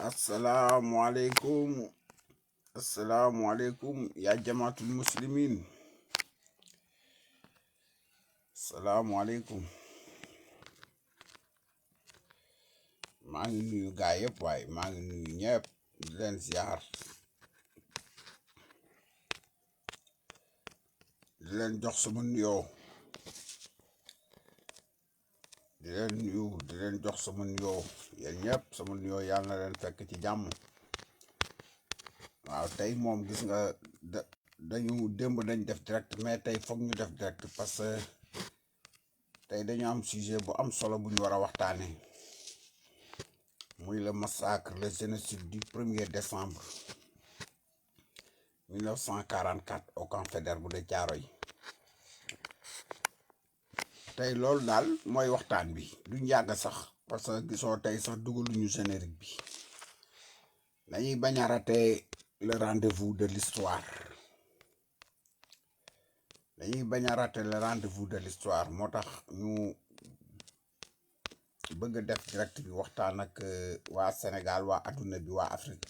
Assalamualaikum. Assalamualaikum ya jamaatul muslimin. Assalamualaikum. maa ngi nuyu gaay yëpp waaye maa ngi nuyu ñëpp di leen ziar di leen jox sama nuyoo di leen nuyu di leen jox sama nuyoo yéen ñëpp sama nuyoo yàlla na leen fekk ci jàmm. waaw tey moom gis nga dañu démb dañ def direct mais tey foog ñu def direct parce que tey dañu am sujet bu am solo bu ñu war a waxtaane muy le massacre le génocide du 1er décembre 1944 au camp Faidherbe bu de Thiaroye. tey loolu daal mooy waxtaan bi duñ yàgg sax parce que gisoo tey sax dugaluñu générique bi dañuy bañ a rater le rendez-vous de l'histoire dañuy bañ a rater le rendez-vous de l'histoire moo tax ñu bëgg def direct bi waxtaan ak waa Sénégal waa adduna bi waa Afrique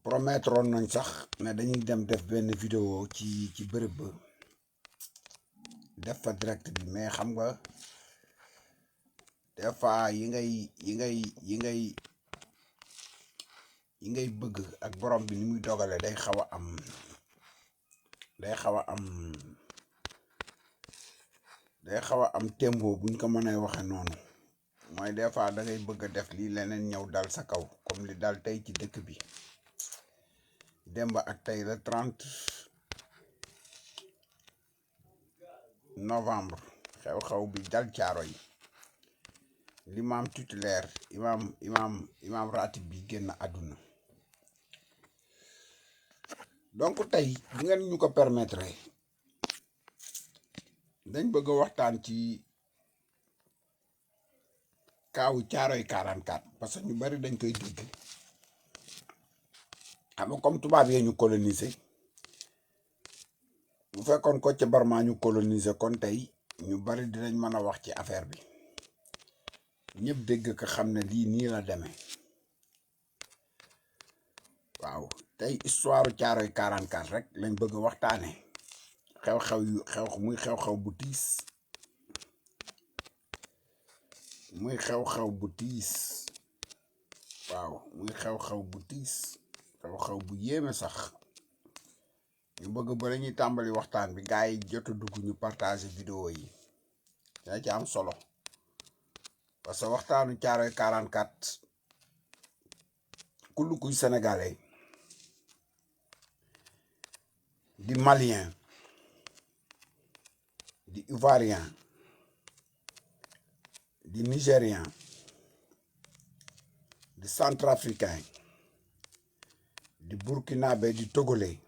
promettroon nañ sax ne dañuy dem def benn vidéo ci bërëb ba def fa direct bi mais xam nga des fois yi ngay bëgg ak borom bi ni muy dogale day xaw a am tembo buñ ko mënee waxe noonu mooy des fois da ngay bëgg a def lii leneen ñëw dal sa kaw comme li dal tey ci dëkk bi démb ak tey le 30 novembre xew-xew bi dal Thiaroye l'imam titulaire imam ratib bi génn àdduna. donc tey bu ngeen ñu ko permettre dañ bëgg a waxtaan ci kaawu Thiaroye 44 parce que ñu bari dañ koy dégg xam nga comme tubaab yee ñu colonisé bu fekkoon ko ca Barma ñu colonisé kon tey ñu bari dinañ mën a wax ci affaire bi ñëpp dégg ko xam ne lii nii la demee. waaw tey histoire Thiaroye 44 rek lañ bëgg a waxtaane muy xew-xew bu tiis waaw muy xew-xew bu tiis xew-xew bu yéeme sax ñu bëgg ba la ñuy tàmbali waxtaan bi gars yi jot a dugg ñu partager vidéo yi dina ci am solo parce que waxtaanu Thiaroye 44 kullu kuy sénégalais di malien di ivoirien di nigérien di centrafricain di burkinabé di togolais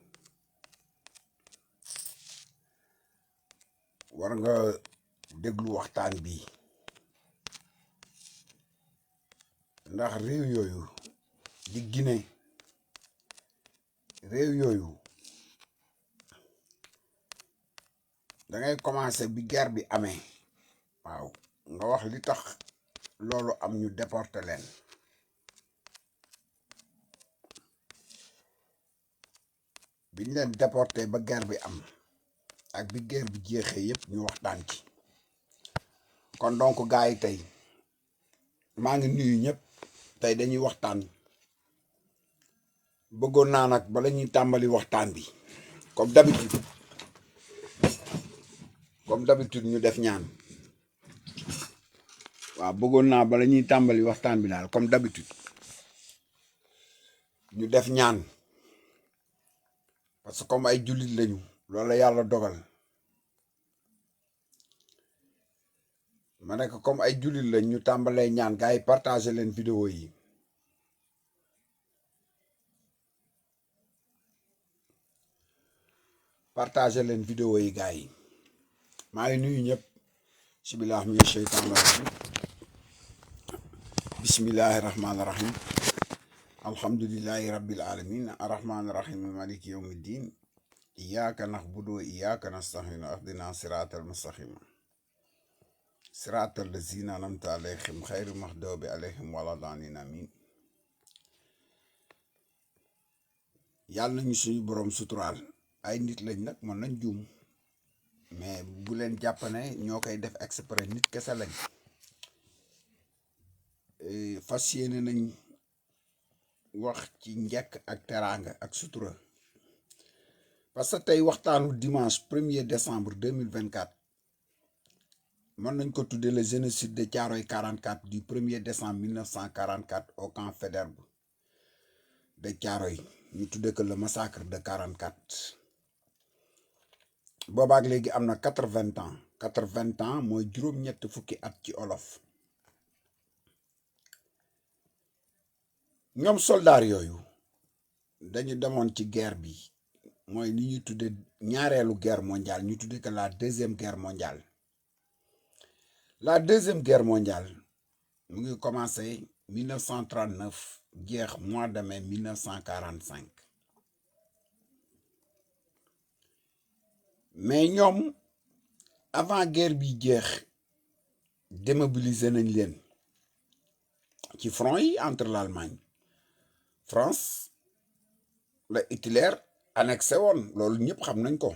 war nga déglu waxtaan bi ndax réew yooyu di Guinée réew yooyu da ngay commencer bi guerre bi amee waaw nga wax li tax loolu am ñu déporté leen biñ leen déporté ba guerre bi am ak bi guerre bi jeexee yépp ñu waxtaan ci. kon donc gars yi tey maa ngi nuyu ñëpp tey dañuy waxtaan bëggoon naa nag bala ñuy tàmbali waxtaan bi comme d'habitude ñu def ñaan. waaw bëggoon naa bala ñuy tàmbali waxtaan bi daal comme d'habitude ñu def ñaan parce que comme ay jullit lañu loolu la yàlla dogal ma nekk comme ay jullit lañ ñu tàmbalee ñaan gars yi partagé leen vidéo yi gars yi maa ngi nuyu ñëpp bismillahi mina sheytaani rajim bismillahi rahmaani rahim alhamdulillahi rabbil alamin arrahmaani rahim maliki yawmi ddin iyyaka na'budu wa iyyaka nasta'in ihdina siratal mustaqim siraat allazina anamta alayhim xayri maxdoobi alayhim wala daalin amin. yàlla nañu suñu borom suturaal. ay nit lañ nag mën nañ juum, mais bu leen jàpp ne ñoo koy def exprès, nit kese lañ. fas yéene nañ wax ci njekk ak teraanga ak sutura, parce que tey waxtaanu dimanche 1er décembre 2024 mën nañ ko tuddee le génocide de Thiaroye 44 du 1er décembre 1944 au camp Faidherbe de Thiaroye, ñu tuddee ko le massacre de 44. boobaak léegi am na 80 ans. 80 ans mooy juróom-ñett fukki at ci olof. ñoom soldaar yooyu dañu demoon ci guerre bi, mooy ni ñuy tudde ñaareelu guerre mondiale, ñu tudde que la deuxième guerre mondiale. La deuxième guerre mondiale mu ngi commencé 1939 jeex mois de mai 1945. mais ñoom avant guerre bi jeex démobiliser nañ leen ci front yi entre l'Allemagne, France la Hitler annexé woon, loolu ñëpp xam nañ ko.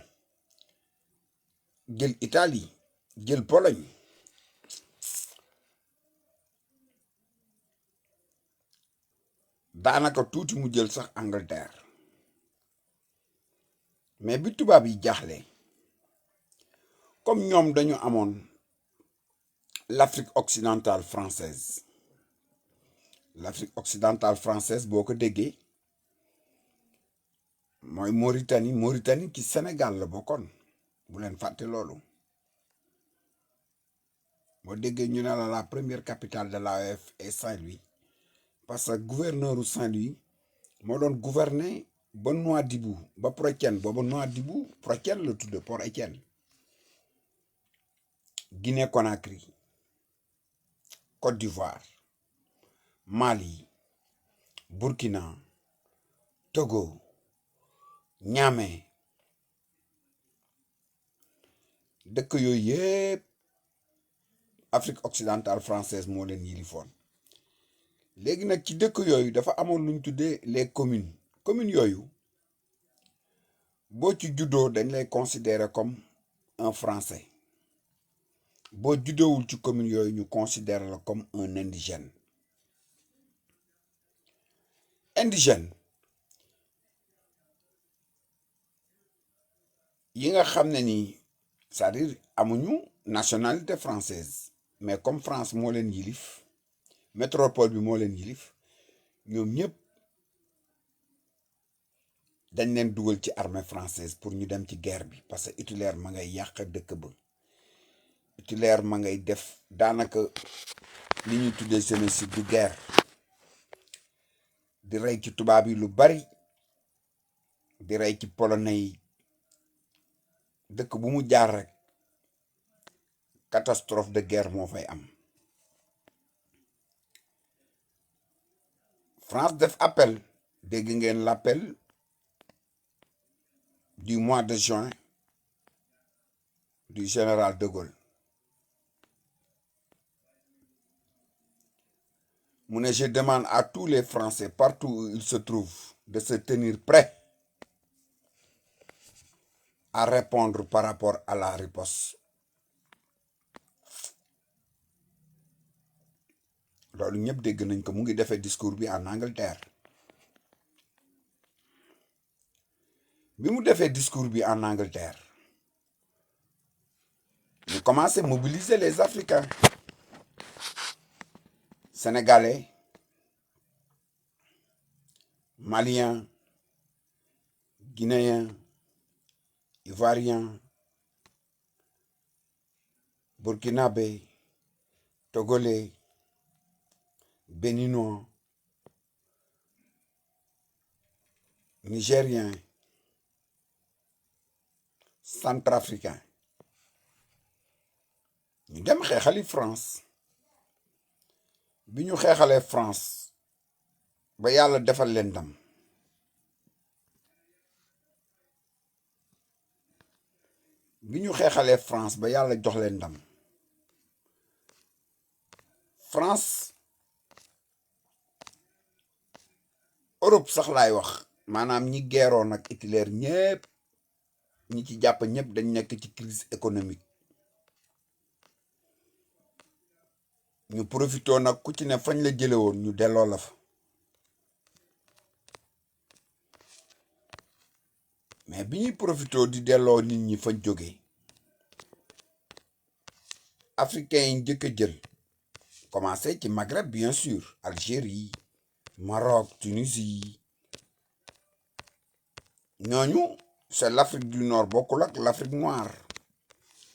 jël Italie, jël Pologne. daanaka tuuti mu jël sax Angleterre. mais bi tubaab yi jaaxle, comme ñoom dañu amoon l'Afrique occidentale française. l'Afrique occidentale française boo ko déggee mooy Mauritanie ci Sénégal la bokkoon, bu leen fàtte loolu. boo déggee ñu ne la première capitale de l'AOF est Saint-Louis, parce que gouverneur Saint-Louis moo doon gouverner ba Nouadhibou ba Port-Étienne. booba Nouadhibou Port-Étienne la tudd, Port-Étienne. Guinée Conakry, Côte d'Ivoire, Mali, Burkina, Togo, Niamey, dëkk yooyu yëpp Afrique occidentale française moo leen yilifoon. léegi nag ci dëkk yooyu dafa amoon lu ñu tuddee les communes. communes yooyu boo ci juddoo dañ lay considérer comme un français. boo juddoowul ci commune yooyu ñu considérer la comme un indigène. indigène yi nga xam ne nii, c'est-à-dire amuñu nationalité française, mais comme France moo leen yilif, métropole bi moo leen yilif, ñoom ñëpp dañ leen dugal ci armée française pour ñu dem ci guerre bi, parce que Hitler ma ngay yàq dëkk ba. Hitler ma ngay def daanaka li ñuy tuddee génocide du guerre, di rey ci tubaab yi lu bari, di rey ci polonais yi. dëkk bu mu jaar rek catastrophe de guerre moo fay am. France def appel, dégg ngeen l'appel du mois de juin du général de Gaulle. mu ne je demande à tous les Français partout où ils se trouvent de se tenir prêts à répondre par rapport à la riposte. loolu ñëpp dégg nañ ko, mu ngi defee discours bi en Angleterre. bi mu defee discours bi en Angleterre, ñu commencé mobiliser les Africains, Sénégalais, Maliens, Guinéens, Ivoiriens, Burkinabé, Togolais, Béninois, Nigériens, Centrafricains. ñu dem xeexali France. bi ñu xeexalee France ba yàlla defal leen ndam, bi ñu xeexalee France ba yàlla jox leen ndam, France Europe sax laay wax maanaam ñi geeroon ak Hitler ñëpp ñi ci jàpp ñëpp dañ nekk ci crise économique ñu profitoo nag ku ci ne fañ la jële woon ñu delloo la fa mais bi ñuy profitoo di delloo nit ñi fañ jógee africains yi njëkk a jël commencé ci Maghreb bien sûr Algérie Maroc Tunisie ñooñu c'est l'Afrique du Nord bokkul ak l'Afrique noire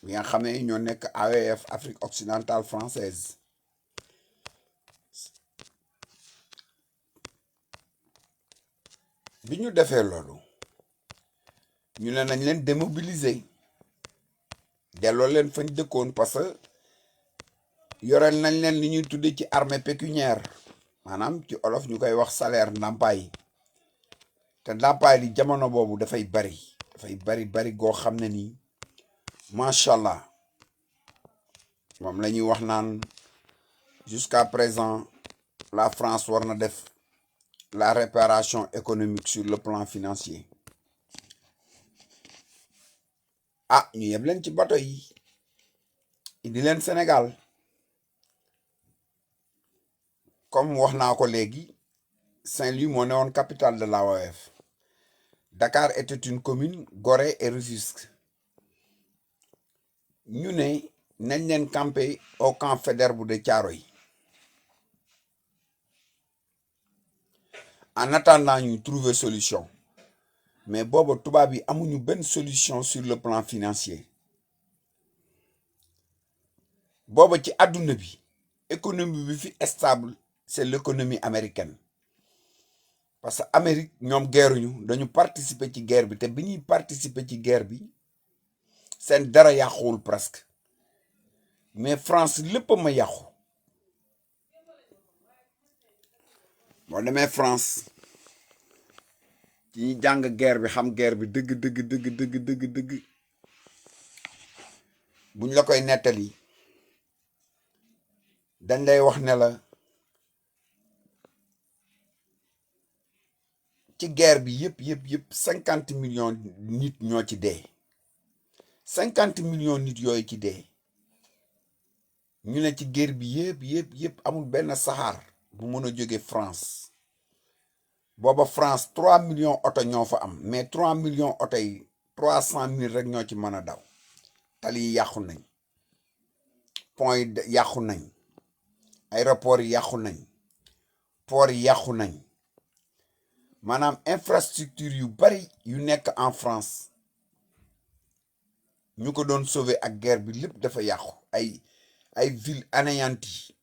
bi nga xam ne ñoo nekk AEF Afrique occidentale française bi ñu defee loolu ñu ne nañ leen démobiliser delloo leen fañ dëkkoon parce que yoreel nañ leen li ñuy tudde ci armée pécuniaire maanaam ci olof ñu koy wax salaire ndàmpaay te ndàmpaay li jamono boobu dafay bari goo xam ne nii macha allah moom la ñuy wax naan jusqu'à présent la France war na def la réparation économique sur le plan financier ah ñu yeb leen ci bateau yi indi leen Sénégal comme wax naa ko léegi Saint-Louis moo ne woon capitale de l'AOF Dakar était une commune Gorée et Rufisque ñu ne nañ leen camper au camp Faidherbe de Thiaroye en attendant ñu trouver solution mais booba tubaab yi amuñu benn solution sur le plan financier booba ci àdduna bi économie bi fi stable c'est l'économie américaine parce que Amérique ñoom guerruñu dañu participer ci guerre bi te bi ñuy participer ci guerre bi seen dara yàquwul presque mais France lépp ma yàqu boo demee France ci ñi jàng guerre bi xam guerre bi dëgg buñ la koy nettali dañ lay wax ne la ci guerre bi yëpp 50 millions nit ñoo ci dee 50 millions nit yooyu ci dee ñu ne ci guerre bi yëpp amul benn saxaar bu mën a jóge France booba France 3 millions oto ñoo fa am mais 3 millions oto yi 300 000 rek ñoo ci mën a daw tali yi yàqu nañ pont yi yàqu nañ aéroport yi yàqu nañ port yi yàqu nañ maanaam infrastructure yu bari yu nekk en France ñu ko doon sauver ak guerre bi lépp dafa yàqu ay ville anéantie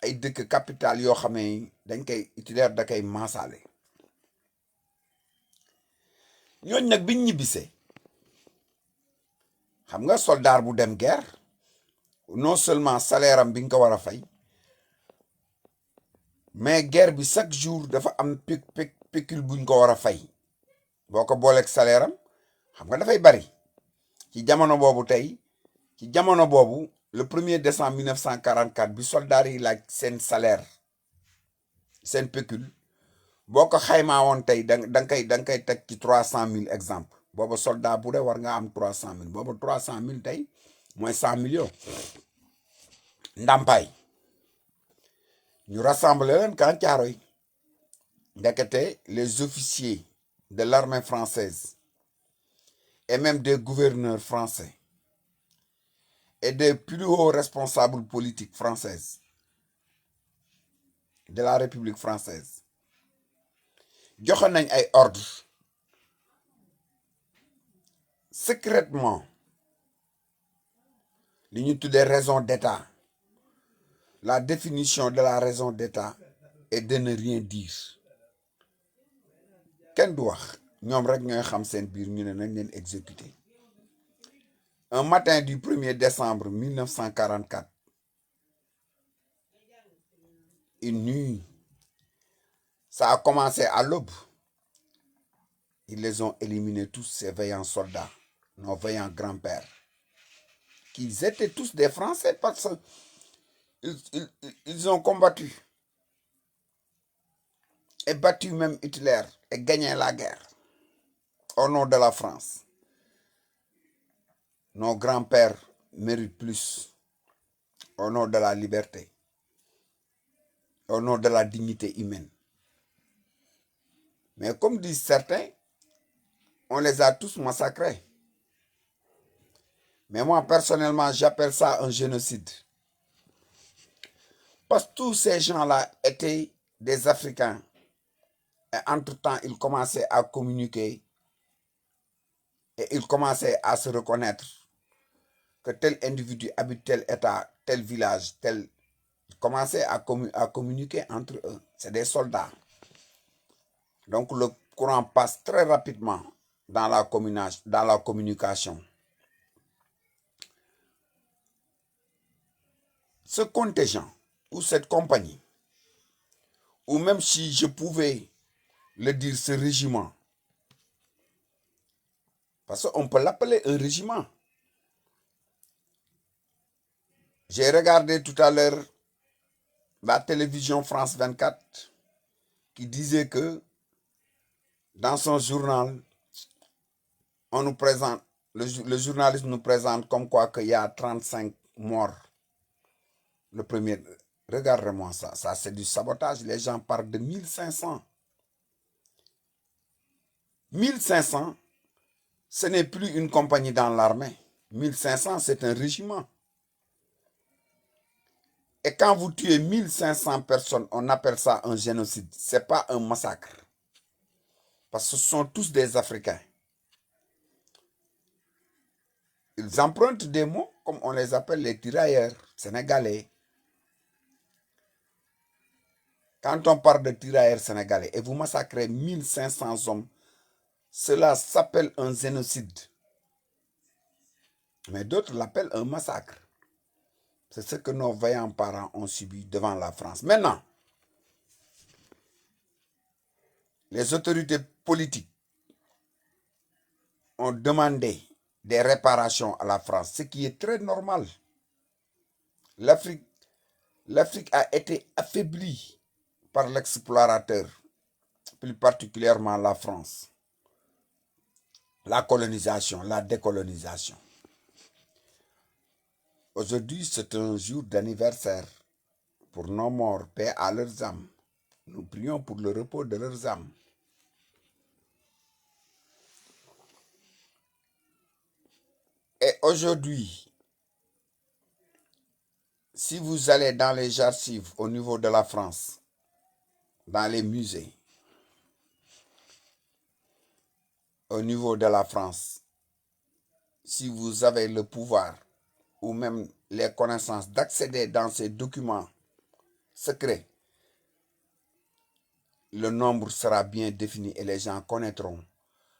ay dëkk capitale yoo xam ne dañ koy Hitler da koy maasaale ñooñ nag biñ ñibbisee xam nga soldat bu dem guerre non seulement salaire am bi nga ko war a fay mais guerre bi chaque jour dafa am pécule buñ ko war a fay boo ko booleeg salaire am xam nga dafay bari ci jamono boobu le 1er décembre 1944 bi soldats yi laaj seen salaire seen pécule boo ko xaymaa woon tey da nga koy teg ci 300 000 exemple booba soldat bu dee war nga am 300 000 booba 300 000 tey mooy 100 millions ndàmpaay ñu rassembler leen kan Thiaroye ndekete les officiers de l'armée française et même des gouverneurs français et des plus hauts responsables politiques françaises de la République française joxe nañ ay ordres secrètement li ñu tuddee raison d'État. La définition de la raison d'État est de ne rien dire kenn du wax ñoom rek ñooy xam seen biir ñu ne nañ leen exécuter un matin du 1er décembre 1944 une nuit ça a commencé à l'aube ils les ont éliminés tous ces vaillants soldats nos vaillants grands-pères qu'ils étaient tous des Français parce que Ils ont combattu et battu même Hitler et gagné la guerre au nom de la France. Nos grands-pères méritent plus au nom de la liberté, au nom de la dignité humaine. Mais comme disent certains, on les a tous massacrés. Mais moi, personnellement, j'appelle ça un génocide. Parce que tous ces gens-là étaient des Africains. Et entre-temps, ils commençaient à communiquer et ils commençaient à se reconnaître que tel individu habite tel état, tel village, tel... Ils commençaient à communiquer entre eux. C'est des soldats. Donc le courant passe très rapidement dans la communication. Ce contingent ou cette compagnie, ou même si je pouvais le dire, ce régiment, parce qu'on peut l'appeler un régiment. J'ai regardé tout à l'heure la télévision France 24 qui disait que dans son journal, on nous présente, le journaliste nous présente comme quoi qu'il y a 35 morts. Le premier, regardez-moi ça, ça c'est du sabotage. Les gens parlent de 1500. 1500, ce n'est plus une compagnie dans l'armée. 1500, c'est un régiment. Et quand vous tuez 1500 personnes, on appelle ça un génocide. Ce n'est pas un massacre. Parce que ce sont tous des Africains. Ils empruntent des mots comme on les appelle les tirailleurs sénégalais. Quand on parle de tirailleurs sénégalais et vous massacrez 1500 hommes, cela s'appelle un génocide. Mais d'autres l'appellent un massacre. C'est ce que nos vaillants parents ont subi devant la France. Maintenant, les autorités politiques ont demandé des réparations à la France, ce qui est très normal. L'Afrique a été affaiblie par l'explorateur, plus particulièrement la France. La colonisation, la décolonisation. Aujourd'hui, c'est un jour d'anniversaire pour nos morts, paix à leurs âmes. Nous prions pour le repos de leurs âmes. Et aujourd'hui, si vous allez dans les archives au niveau de la France, dans les musées, au niveau de la France, si vous avez le pouvoir ou même les connaissances d'accéder dans ces documents secrets, le nombre sera bien défini et les gens connaîtront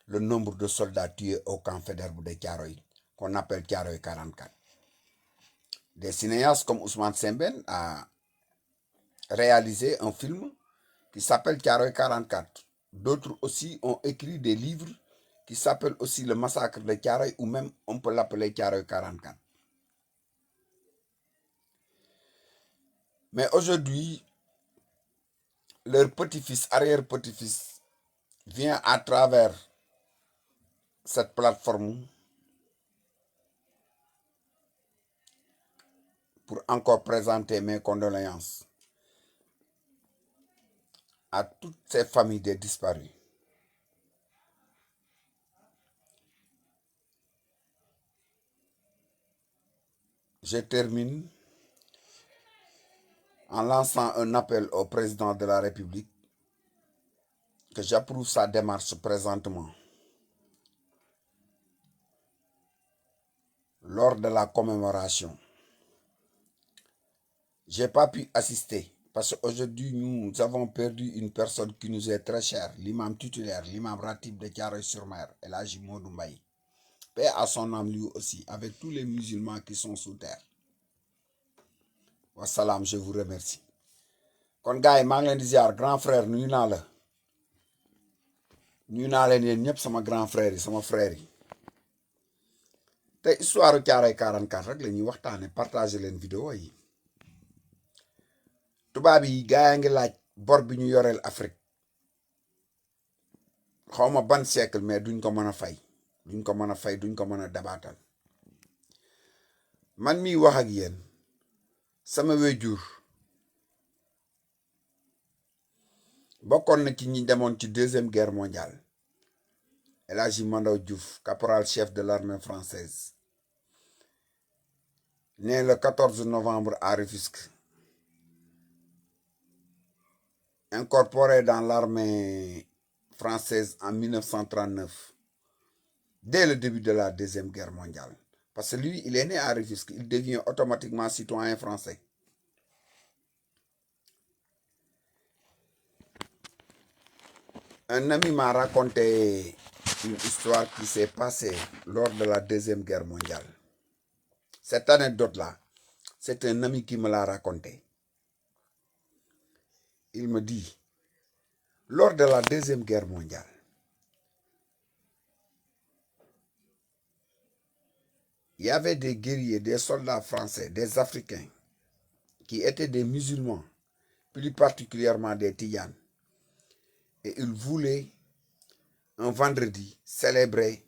le nombre de soldats tués au camp Faidherbe de Thiaroye, qu'on appelle Thiaroye 44. Des cinéastes comme Ousmane Sembène a réalisé un film qui s'appelle Thiaroye 44. D'autres aussi ont écrit des livres qui s'appellent aussi le massacre de Thiaroye ou même on peut l'appeler Thiaroye 44. Mais aujourd'hui, leur petit-fils, arrière-petit-fils, vient à travers cette plateforme pour encore présenter mes condoléances à toutes ces familles des disparus. Je termine en lançant un appel au président de la République que j'approuve sa démarche présentement. Lors de la commémoration, je n'ai pas pu assister parce qu'aujourd'hui, nous avons perdu une personne qui nous est très chère, l'imam titulaire, l'imam Ratib de Thiaroye-sur-Mer, El Hadji Modou Mbaye. Paix à son âme lui aussi, avec tous les musulmans qui sont sous terre. Wassalam, je vous remercie. Kon gars yi maa ngi leen di ziar grand frère nuyu naa la nuyu naa leen yéen ñëpp sama grand frère yi sama frère yi tey histoire Thiaroye 44 rek la ñuy waxtaane partager leen vidéo yi tubaab yi gaa yaa ngi laaj bor bi ñu yoreel Afrique xawma ban siècle mais duñ ko mën a fay duñ ko mën a fay duñ ko mën a dabaatal man miy wax ak yéen sama wéjur bokkoon na ci ñi demoon ci deuxième guerre mondiale El Hadji Mandaw Diouf caporal chef de l'armée française né le 14 novembre à Rufisque, incorporé dans l'armée française en 1939, dès le début de la Deuxième Guerre mondiale. Parce que lui, il est né à Rufisque, il devient automatiquement citoyen français. Un ami m'a raconté une histoire qui s'est passée lors de la Deuxième Guerre mondiale. Cette anecdote-là, c'est un ami qui me l'a raconté. Il me dit, lors de la Deuxième Guerre mondiale, il y avait des guerriers, des soldats français, des Africains, qui étaient des musulmans, plus particulièrement des Tidianes. Et ils voulaient, un vendredi, célébrer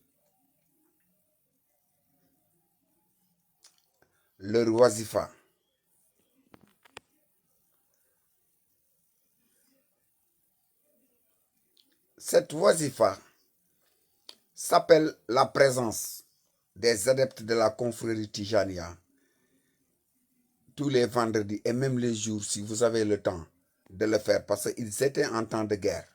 leur wazifa. Cette wazifa s'appelle la présence des adeptes de la confrérie Tijania tous les vendredis et même les jours si vous avez le temps de le faire parce qu'ils étaient en temps de guerre.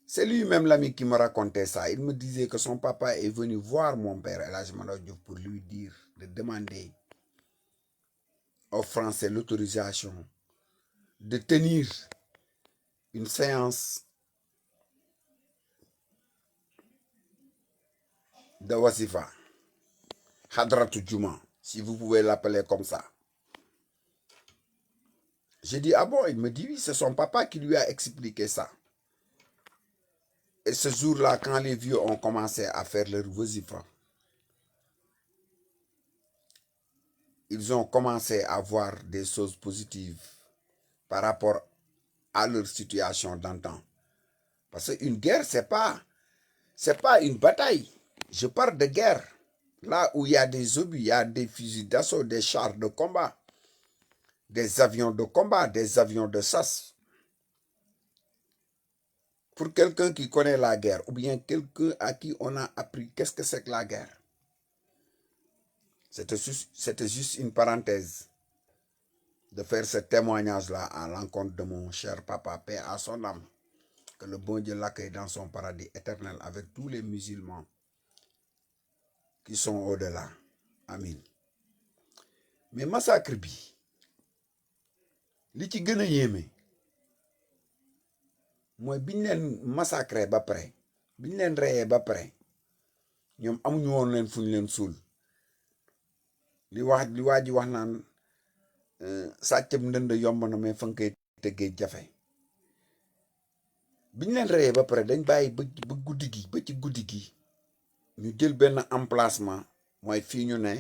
C'est lui-même l'ami qui me racontait ça. Il me disait que son papa est venu voir mon père El Hadji Mandaw Diouf pour lui dire de demander aux Français l'autorisation de tenir une séance de Wazifa, Hadratou Djouma, si vous pouvez l'appeler comme ça. J'ai dit, ah bon? Il me dit, oui, c'est son papa qui lui a expliqué ça. Et ce jour-là, quand les vieux ont commencé à faire leur Wazifa, ils ont commencé à voir des choses positives par rapport à leur situation d'antan. Parce qu'une guerre, c'est pas une bataille. Je parle de guerre. Là où il y a des obus, il y a des fusils d'assaut, des chars de combat, des avions de combat, des avions de chasse. Pour quelqu'un qui connaît la guerre, ou bien quelqu'un à qui on a appris qu'est-ce que c'est que la guerre. C'était juste une parenthèse de faire ce témoignage-là à l'encontre de mon cher papa, paix à son âme. Que le bon Dieu l'accueille dans son paradis éternel avec tous les musulmans qui sont au-delà. Amin. Mais massacre bi li ci gën a yéeme mooy biñ leen massacré ba pare biñ leen reyee ba pare ñoom amuñu woon leen fuñ leen suul li waa ji wax naan sàccam ndënd yomb na mais fa nga koy tëggee jafe biñ leen reyee ba pare dañ bàyyi ba guddi gi ba ci guddi gi ñu jël benn emplacement mooy fii ñu ne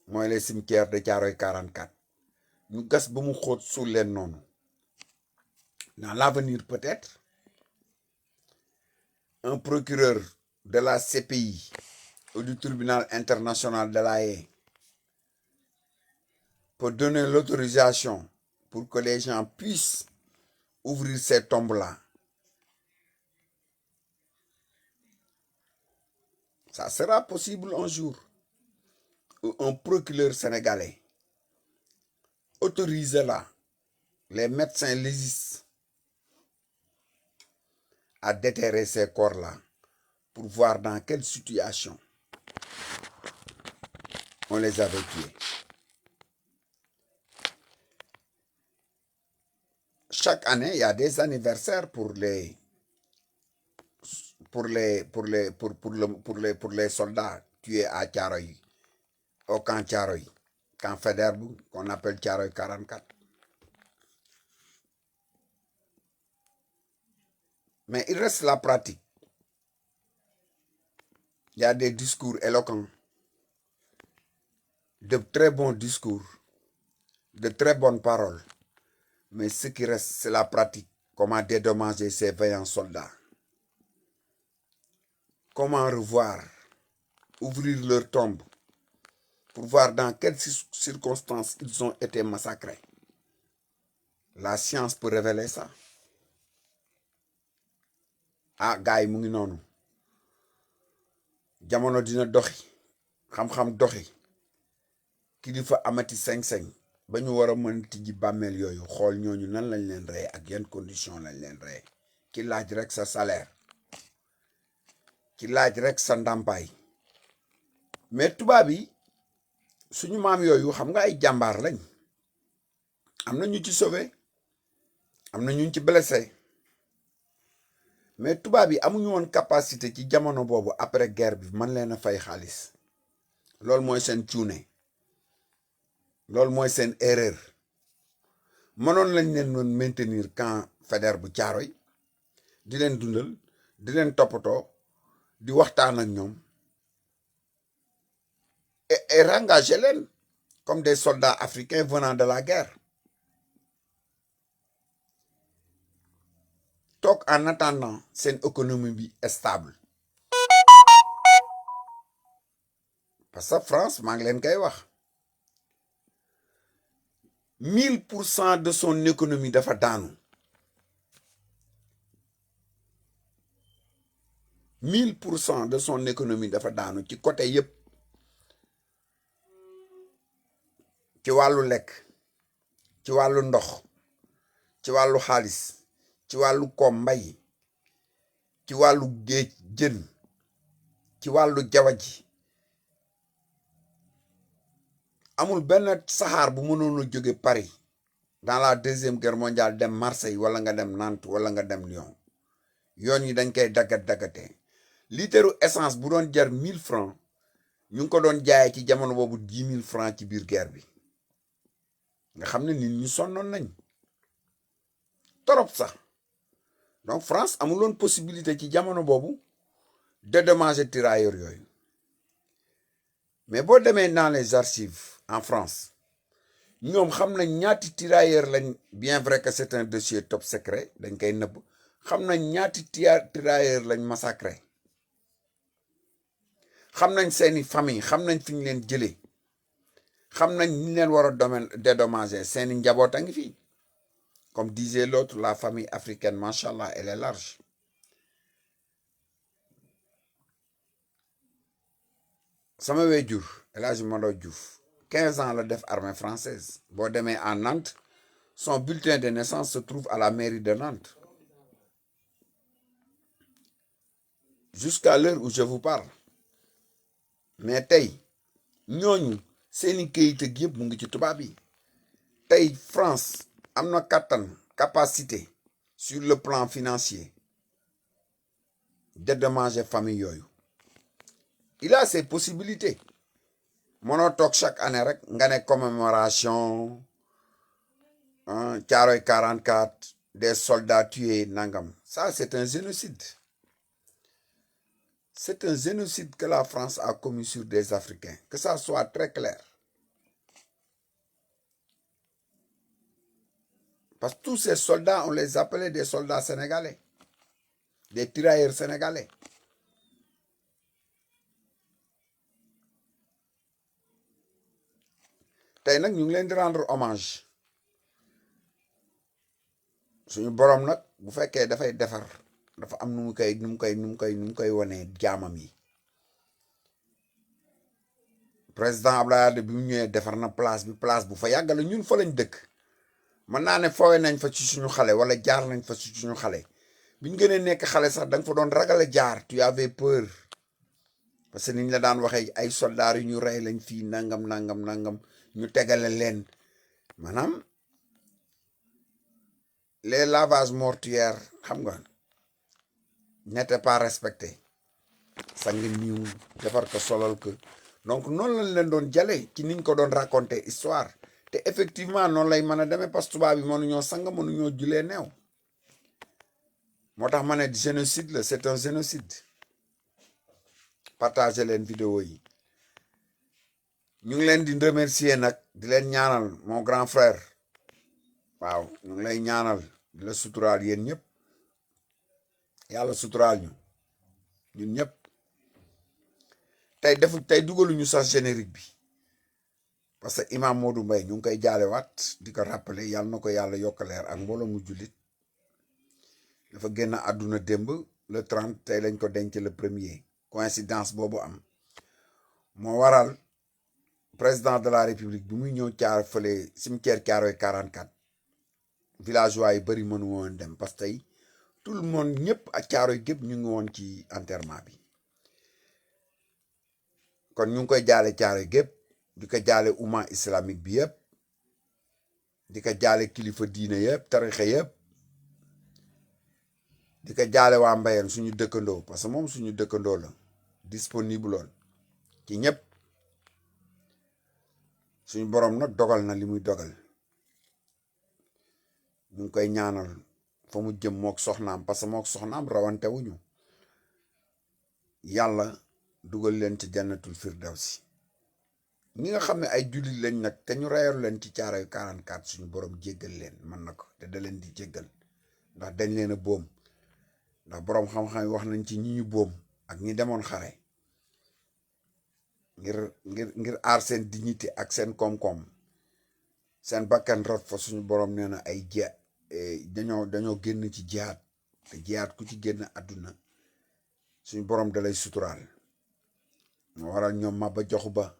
mooy les cimetières de Thiaroye 44 ñu gas ba mu xóot suul leen noonu. Dans l'avenir peut-être un procureur de la CPI ou du tribunal international de La Haye peut donner l'autorisation pour que les gens puissent ouvrir ces tombes-là. Ça sera possible un jour où un procureur sénégalais autorise là les médecins légistes à déterrer ces corps-là pour voir dans quelle situation on les avait tués. Chaque année, il y a des anniversaires pour les soldats tués à Thiaroye, au camp Thiaroye, camp Faidherbe, qu'on appelle Thiaroye 44. Mais il reste la pratique. Il y a des discours éloquents, de très bons discours, de très bonnes paroles, Mais ce qui reste, c'est la pratique. Comment dédommager ces vaillants soldats. Comment revoir, ouvrir leur tombe pour voir dans quelles circonstances ils ont été massacrés. La science peut révéler ça. Ah gars yi mu ngi noonu jamono dina doxi xam-xam doxi kilifa amati sañ-sañ ba ñu war a mën tijji bàmmeel yooyu xool ñooñu nan lañ leen rey ak yan condition lañ leen rey ki laaj rek sa salaire ki laaj rek sa ndàmpaay. Mais tubaab yi suñu maam yooyu xam nga ay jàmbaar lañ, am na ñu ci sauvé am na ñu ci blessé, mais tubaab yi amuñu woon capacité ci jamono boobu après guerre bi man leen a fay xaalis. loolu mooy seen cuune, loolu mooy seen erreur. mënoon lañ leen doon maintenir camp Faidherbe bu Thiaroye di leen dundal di leen toppatoo di waxtaan ak ñoom et rengager leen comme des soldats africains venant de la guerre. toog en attendant seen économie bi stable. parce que France maa ngi leen koy wax 1000% de son économie dafa daanu. 1000% de son économie dafa daanu ci côté yépp, ci wàllu lekk, ci wàllu ndox, ci wàllu xaalis, ci wàllu koom mbay, ci wàllu géej jën, ci wàllu jaww ji. amul benn saxaar bu mënoon a jóge Paris dans la deuxième guerre mondiale dem Marseille wala nga dem Nantes wala nga dem Lyon. yoon yi dañ koy daggatee litre essence bu doon jar 1000 francs ñu ngi ko doon jaayee ci jamono boobu 10 000 francs ci biir guerre bi. nga xam ne nit ñi sonnoon nañ torop sax. donc France amuloon possibilité ci jamono boobu dédommager tirailleurs yooyu. mais boo demee dans les archives en France ñoom xam nañ ñaati tirailleurs lañ, bien vrai que c'est un dossier top secret dañ koy nëbb, xam nañ ñaati tirailleurs lañ massacré, xam nañ seeni famille, xam nañ fi ñu leen jëlee, xam nañ ñu leen war a dédommager. seeni njaboot a ngi fii. comme disait l'autre, la famille africaine machallah elle est large. sama wéjur El Hadji Mado Diouf 15 ans la def armée française. boo demee à Nantes son bulletin de naissance se trouve à la mairie de Nantes jusqu'à l'heure où je vous parle. mais tey ñooñu seeni këyit ak yëpp mu ngi ci tubaab yi. tey France am na capacité sur le plan financier dédommager famille yooyu. il a ses possibilités. mënoo toog chaque année rek nga ne commémoration Thiaroye 44 des soldats tués nangam. ça c'est un génocide. c'est un génocide que la France a commis sur des Africains, que ça soit très clair. parce que tous ces soldats on les appelait des soldats sénégalais, des tirailleurs sénégalais. tey nag ñu ngi leen di rendre hommage. suñu borom nag bu fekkee dafay defar dafa am nu mu koy wonee jaamam yi. président Abdoulaye Wade bi mu ñëwee defar na place bu fa yàgg la. ñun fa lañ dëkk. mën naa ne foowe nañ fa ci suñu xale wala jaar nañ fa ci suñu xale. biñ gënee nekk xale sax da nga fa doon ragale jaar. tu avais peur parce que niñ la daan waxee ay soldats yu ñu rey lañ fii nangam ñu tegale leen maanaam les lavages mortuaires xam nga n'étaient pas respectés. sang niiw defar ko solal ko donc noonu lañ leen doon jale ci niñ ko doon raconter histoire. te effectivement noonu lay mën a demee parce que tubaab bi mënuñoo sang mënuñoo julee neew. moo tax ma ne génocide la, c'est un génocide. partagez leen vidéo yi. ñu ngi leen di remercier nag di leen ñaanal mon grand frère waaw ñu ngi lay ñaanal di la suturaal yéen ñëpp yàlla suturaal ñu ñun ñëpp tey dugaluñu sax générique bi parce que imam Modou Mbaye ñu ngi koy jaalewaat di ko rappeler yàlla na ko yàlla yokk leer ak mbooloo mu jullit dafa génn àdduna démb le 30 tey lañ ko denc le premier coïncidence boobu am moo waral président de la république bi muy ñëw caar fële cimetière Thiaroye 44 villageois yi bëri mënu woon dem parce que tey tout le monde ñëpp ak Thiaroye gépp ñu ngi woon ci enterrement bi kon ñu ngi koy jaale Thiaroye gépp di ko jaale umma islamique bi yëpp di ko jaale kilifa diine yëpp tarixa yëpp di ko jaale waa Mbayeen suñu dëkkandoo parce que moom suñu dëkkandoo la disponible loon ci ñëpp suñu borom nag dogal na li muy dogal ñu ngi koy ñaanal fa mu jëm mook soxnaam parce que mook soxnaam rawante wuñu yàlla dugal leen ci jannatul firdawsi ñi nga xam ne ay jullit lañ nag te ñu reyaru leen ci Thiaroye 44 suñu borom jéggal leen mën na ko te da leen di jéggal ndax dañ leen a boom ndax borom xam-xam yi wax nañ ci ñi ñu boom ak ñi demoon xare ngir aar seen dignité ak seen koom-koom seen bakkan rot fa suñu borom nee na ay dañoo génn ci jihaad te jihaad ku ci génn àdduna suñu borom dalay suturaal moo waral ñoom Maba Jaxu Ba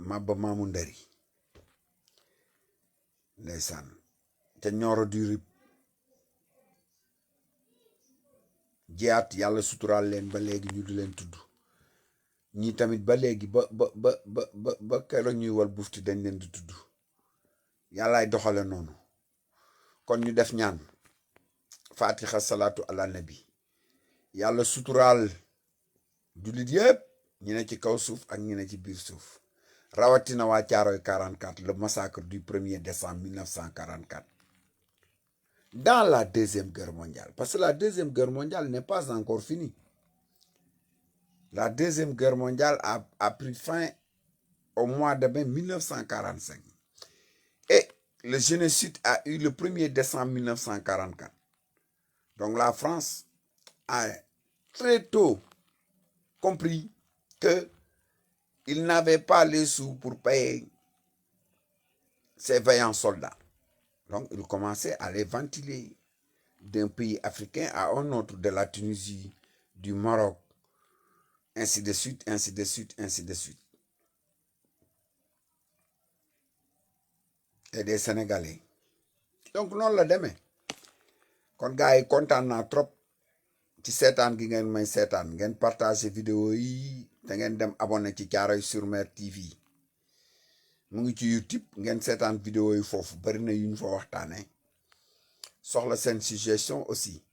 Maba Maamu Ndari ndeysaan te Nioro du Rip jihaad yàlla suturaal leen ba léegi ñu di leen tudd ñii tamit ba léegi ba keroog ñuy wal bufti dañ leen di tudd yàllaay doxale noonu kon ñu def ñaan fatiha salaatu ala nabi yàlla suturaal jullit yëpp ñi ne ci kaw suuf ak ñi ne ci biir suuf rawatina waa Thiaroye 44 le massacre du 1er décembre 1944 dans la deuxième guerre mondiale parce que la deuxième guerre mondiale n'est pas encore finie. La deuxième guerre mondiale a pris fin au mois de mai 1945 et le génocide a eu le 1er décembre 1944. Donc la France a très tôt compris qu'il n'avait pas les sous pour payer ses vaillants soldats. Donc il commençait à les ventiler d'un pays africain à un autre, de la Tunisie, du Maroc, ainsi de suite, ainsi de suite, ainsi de suite. Et des Sénégalais. Donc noonu la demee kon gars yi kontaan naa trop ci seetaan gi ngeen may seetaan ngeen partager vidéo yi te ngeen dem abonné ci Thiaroye sur Mer TV mu ngi ci YouTube ngeen seetaan vidéo yi foofu bari na yu ñu fa waxtaanee soxla seen suggestion aussi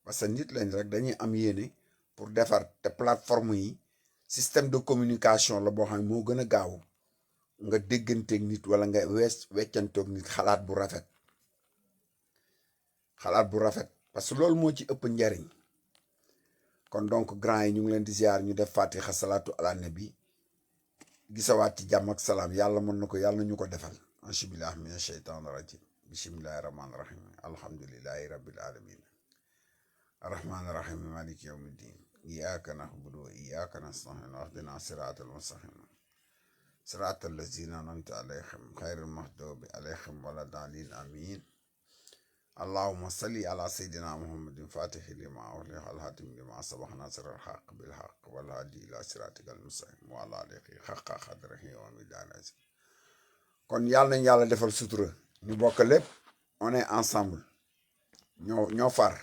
parce que nit lañ rek dañuy am yéene pour defar te plateforme yi système de communication la boo xam ne moo gën a gaaw nga dégganteeg nit wala nga weccantoog nit xalaat bu rafet parce que loolu moo ci ëpp njariñ kon donc grand yi ñu ngi leen di ziar ñu def fatiha salaatu ala nabi gisawaat ci jàmm ak salaam yàlla mën na ko yàlla ñu ko defal ansibillah mina sheytaan rajim bismillahi rahmaani rahim alhamdulillahi rabbil alamin arrahmaani rahim maliki yawmiddin iyyaka na'budu wa iyyaka nasta'in ihdina siratal mustaqim siratal lazina an'amta alayhim ghayril maghdubi alayhim wala daalin amin اللهم صل على سيدنا محمد فاتح لما أغلق الهاتم لما سبق ناصر الحق بالحق والهادي إلى صراطك المستقيم وعلى آله حق قدره ومقداره kon yàlla nañ yàlla defal sutura ñu bokk lépp on est ensemble ñoo far